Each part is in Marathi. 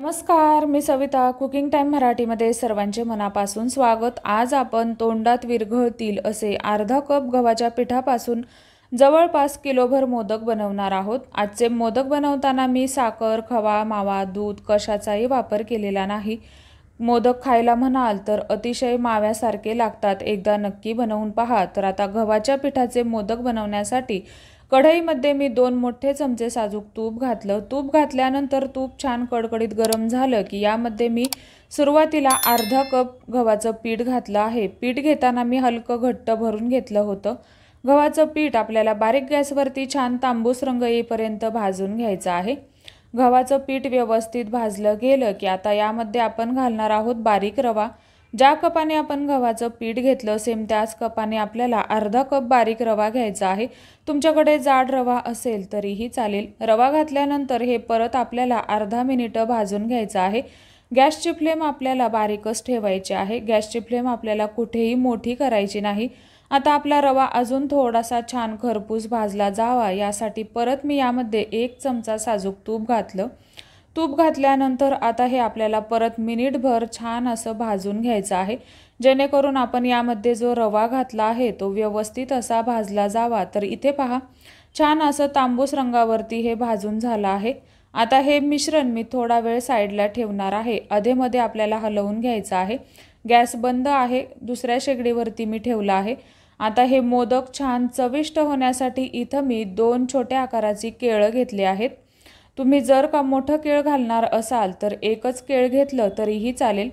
नमस्कार, मी सविता. कुकिंग टाइम मराठीमध्ये सर्वांचे मनापासून स्वागत. आज आपण तोंडात विरघळतील असे अर्धा कप गव्हाच्या पिठापासून जवळपास किलोभर मोदक बनवणार आहोत. आजचे मोदक बनवताना मी साखर, खवा, मावा, दूध कशाचाही वापर केलेला नाही. मोदक खायला म्हणाल तर अतिशय माव्यासारखे लागतात. एकदा नक्की बनवून पहा. तर आता गव्हाच्या पिठाचे मोदक बनवण्यासाठी कढईमध्ये मी 2 मोठे चमचे साजूक तूप घातलं. तूप घातल्यानंतर तूप छान कडकडीत गरम झालं की यामध्ये मी सुरुवातीला अर्धा कप गव्हाचं पीठ घातलं आहे. पीठ घेताना मी हलकं घट्ट भरून घेतलं होतं. गव्हाचं पीठ आपल्याला बारीक गॅसवरती छान तांबूस रंग येईपर्यंत भाजून घ्यायचं आहे. गव्हाचं पीठ व्यवस्थित भाजलं गेलं की आता यामध्ये आपण घालणार आहोत बारीक रवा. ज्या कपाने आपण गव्हाचं पीठ घेतलं सेम त्याच कपाने आपल्याला अर्धा कप बारीक रवा घ्यायचा आहे. तुमच्याकडे जाड रवा असेल तरीही चालेल. रवा घातल्यानंतर हे परत आपल्याला अर्धा मिनिटं भाजून घ्यायचं आहे. गॅसची फ्लेम आपल्याला बारीकच ठेवायची आहे. गॅसची फ्लेम आपल्याला कुठेही मोठी करायची नाही. आता आपला रवा अजून थोडासा छान खरपूस भाजला जावा यासाठी परत मी यामध्ये 1 चमचा साजूक तूप घातलं. तूप घातल्यानंतर आता हे आपल्याला परत मिनिटभर छान असं भाजून घ्यायचं आहे, जेणेकरून आपण यामध्ये जो रवा घातला आहे तो व्यवस्थित असा भाजला जावा. तर इथे पहा, छान असं तांबूस रंगावरती हे भाजून झालं आहे. आता हे मिश्रण मी थोडा वेळ साईडला ठेवणार आहे. अधेमध्ये आपल्याला हलवून घ्यायचं आहे. गॅस बंद आहे. दुसऱ्या शेगडीवरती मी ठेवला आहे. आता हे मोदक छान चविष्ट होण्यासाठी इथं मी 2 छोट्या आकाराची केळं घेतली आहेत. तुम्ही जर का मोठं केळ घालणार असाल तर एकच केळ घेतलं तरीही चालेल.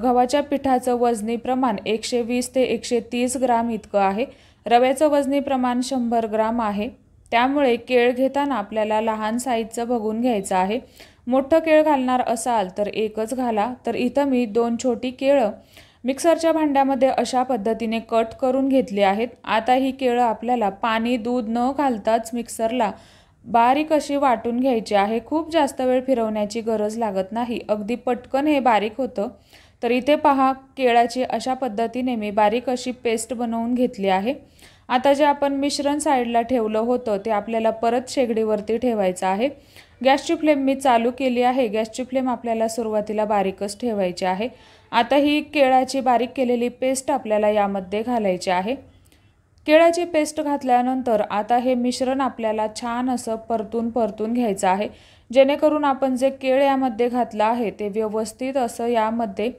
गव्हाच्या पिठाचं वजनी प्रमाण 120 ते 130 ग्राम इतकं आहे. रव्याचं वजनी प्रमाण 100 ग्राम आहे. त्यामुळे केळ घेताना आपल्याला लहान साईजचं बघून घ्यायचं आहे. मोठं केळ घालणार असाल तर एकच घाला. तर इथं मी 2 छोटी केळं मिक्सरच्या भांड्यामध्ये अशा पद्धतीने कट करून घेतली आहेत. आता ही केळं आपल्याला पाणी दूध न घालताच मिक्सरला बारीक अशी वाटून घ्यायची आहे. खूप जास्त वेळ फिरवण्याची गरज लागत नाही. अगदी पटकन हे बारीक होतं. तर इथे पहा, केळाची अशा पद्धतीने मी बारीक अशी पेस्ट बनवून घेतली आहे. आता जे आपण मिश्रण साईडला ठेवलं होतं ते आपल्याला परत शेगडीवरती ठेवायचं आहे. गॅसची फ्लेम मी चालू केली आहे. गॅसची फ्लेम आपल्याला सुरुवातीला बारीकच ठेवायची आहे. आता ही केळाची बारीक केलेली पेस्ट आपल्याला यामध्ये घालायची आहे. केळाची पेस्ट घातल्यानंतर आता हे मिश्रण आपल्याला छान असं परतून घ्यायचं आहे, जेणेकरून आपण जे केळ यामध्ये घातलं आहे ते व्यवस्थित असं यामध्ये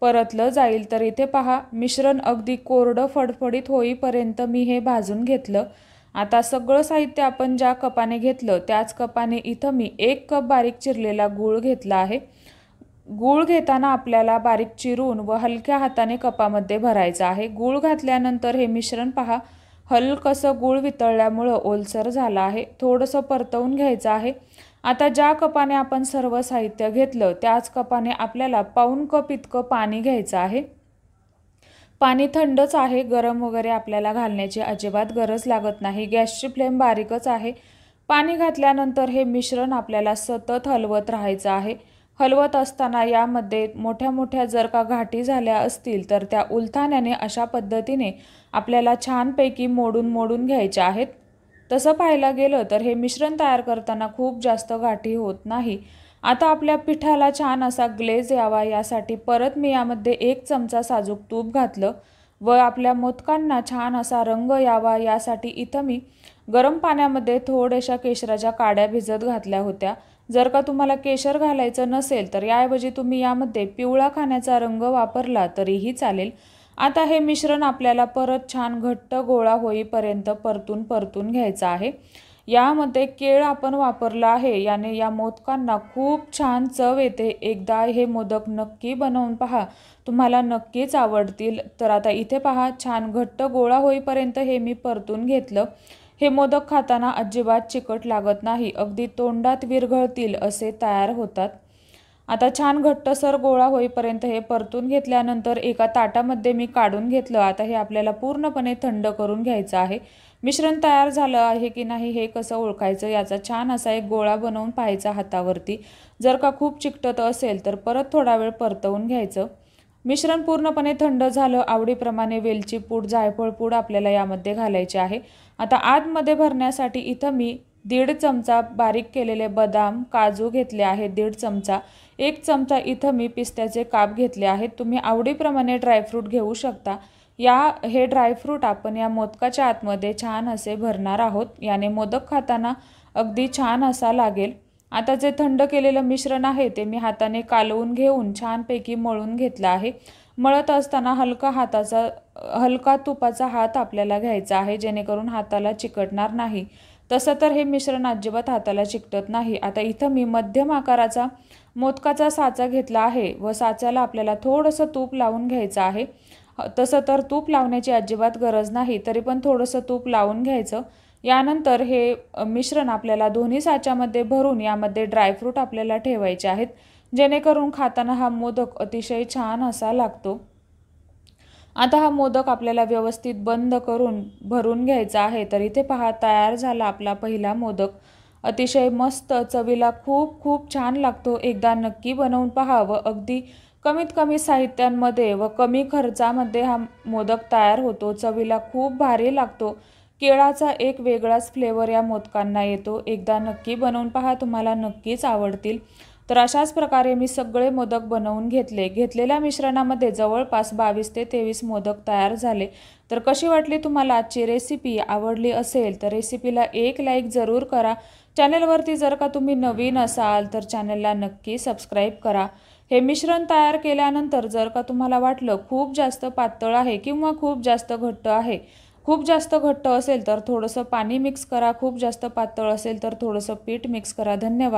परतलं जाईल. तर इथे पहा, मिश्रण अगदी कोरडं फडफडीत होईपर्यंत मी हे भाजून घेतलं. आता सगळं साहित्य आपण ज्या कपाने घेतलं त्याच कपाने इथं मी 1 कप बारीक चिरलेला गूळ घेतला आहे. गूळ घेताना आपल्याला बारीक चिरून व हलक्या हाताने कपामध्ये भरायचं आहे. गूळ घातल्यानंतर हे मिश्रण पहा, हलकसं गूळ वितळल्यामुळं ओलसर झालं आहे. थोडंसं परतवून घ्यायचं आहे. आता ज्या कपाने आपण सर्व साहित्य घेतलं त्याच कपाने आपल्याला पाऊण कप इतकं पाणी घ्यायचं आहे. पाणी थंडच आहे. गरम वगैरे आपल्याला घालण्याची अजिबात गरज लागत नाही. गॅसची फ्लेम बारीकच आहे. पाणी घातल्यानंतर हे मिश्रण आपल्याला सतत हलवत राहायचं आहे. हलवत असताना यामध्ये मोठ्या मोठ्या जर का गाठी झाल्या असतील तर त्या उलथाण्याने अशा पद्धतीने आपल्याला छानपैकी मोडून घ्यायच्या आहेत. तसं पाहायला गेलं तर हे मिश्रण तयार करताना खूप जास्त गाठी होत नाही. आता आपल्या पिठाला छान असा ग्लेज यावा यासाठी परत मी यामध्ये 1 चमचा साजूक तूप घातलं व आपल्या मोदकांना छान असा रंग यावा यासाठी इथं मी गरम पाण्यामध्ये थोड्याशा केशराच्या काड्या भिजत घातल्या होत्या. जर का तुम्हाला केशर घालायचं नसेल तर याऐवजी तुम्ही यामध्ये पिवळा खाण्याचा रंग वापरला तरीही चालेल. आता हे मिश्रण आपल्याला परत छान घट्ट गोळा होईपर्यंत परतून घ्यायचं आहे. यामध्ये केळ आपण वापरलं आहे, याने या मोदकांना खूप छान चव येते. एकदा हे मोदक नक्की बनवून पहा, तुम्हाला नक्कीच आवडतील. तर आता इथे पहा, छान घट्ट गोळा होईपर्यंत हे मी परतून घेतलं. हे मोदक खाताना अजिबात चिकट लागत नाही. अगदी तोंडात विरघळतील असे तयार होतात. आता छान घट्टसर गोळा होईपर्यंत हे परतून घेतल्यानंतर एका ताटामध्ये मी काढून घेतलं. आता हे आपल्याला पूर्णपणे थंड करून घ्यायचं आहे. मिश्रण तयार झालं आहे की नाही हे कसं ओळखायचं, याचा छान असा एक गोळा बनवून पाहायचा हातावरती. जर का खूप चिकटत असेल तर परत थोडा वेळ परतवून घ्यायचं. मिश्रण पूर्णपणे थंड झालं. आवडीप्रमाणे वेलची पूड, जायफळ पूड आपल्याला यामध्ये घालायची आहे. आता आतमध्ये भरण्यासाठी इथं मी 1.5 चमचा बारीक केलेले बदाम काजू घेतले आहेत 1.5 चमचा, 1 चमचा इथं मी पिस्त्याचे काप घेतले आहेत। तुम्ही आवडीप्रमाणे ड्रायफ्रूट घेऊ शकता। हे ड्रायफ्रूट आपण या मोदकाच्या आतमध्ये छान असे भरणार आहोत, याने मोदक खाताना अगदी छान असा लागेल। आता जे थंड केलेलं मिश्रण आहे ते मी हाताने कालवून घेऊन छानपैकी मळून घेतलं आहे। मळत असताना हलका तुपाचा हात आपल्याला घ्यायचा आहे, जेणेकरून हाताला चिकटणार नाही। तसं तर हे मिश्रण अजिबात हाताला चिकटत नाही। आता इथं मी मध्यम आकाराचा मोदकाचा साचा घेतला आहे व साच्याला आपल्याला थोडंसं तूप लावून घ्यायचं आहे। तसं तर तूप लावण्याची अजिबात गरज नाही, तरी पण थोडंसं तूप लावून घ्यायचं। यानंतर हे मिश्रण आपल्याला दोन्ही साच्यामध्ये भरून यामध्ये ड्रायफ्रूट आपल्याला ठेवायचे आहेत, जेणेकरून खाताना हा मोदक अतिशय छान असा लागतो। आता हा मोदक आपल्याला व्यवस्थित बंद करून भरून घ्यायचा आहे। तर इथे पहा, तयार झाला आपला पहिला मोदक। अतिशय मस्त, चवीला खूप खूप छान लागतो। एकदा नक्की बनवून पहा व अगदी कमीत कमी साहित्यांमध्ये व कमी खर्चामध्ये हा मोदक तयार होतो। चवीला खूप भारी लागतो। केळाचा एक वेगळाच फ्लेवर या मोदकांना येतो। एकदा नक्की बनवून पहा, तुम्हाला नक्कीच आवडतील। तर अशाच प्रकारे मी सगळे मोदक बनवून घेतलेल्या मिश्रणामध्ये जवळपास 22 ते 23 मोदक तयार झाले। तर कशी वाटली तुम्हाला आजची रेसिपी? आवडली असेल तर रेसिपीला एक लाईक जरूर करा। चॅनलवरती जर का तुम्ही नवीन असाल तर चॅनलला नक्की सबस्क्राईब करा। हे मिश्रण तयार केल्यानंतर जर का तुम्हाला वाटलं खूप जास्त पातळ आहे किंवा खूप जास्त घट्ट आहे, खूप जास्त घट्ट असेल तर थोडंसं पाणी मिक्स करा, खूप जास्त पातळ असेल तर थोडंसं पीठ मिक्स करा। धन्यवाद।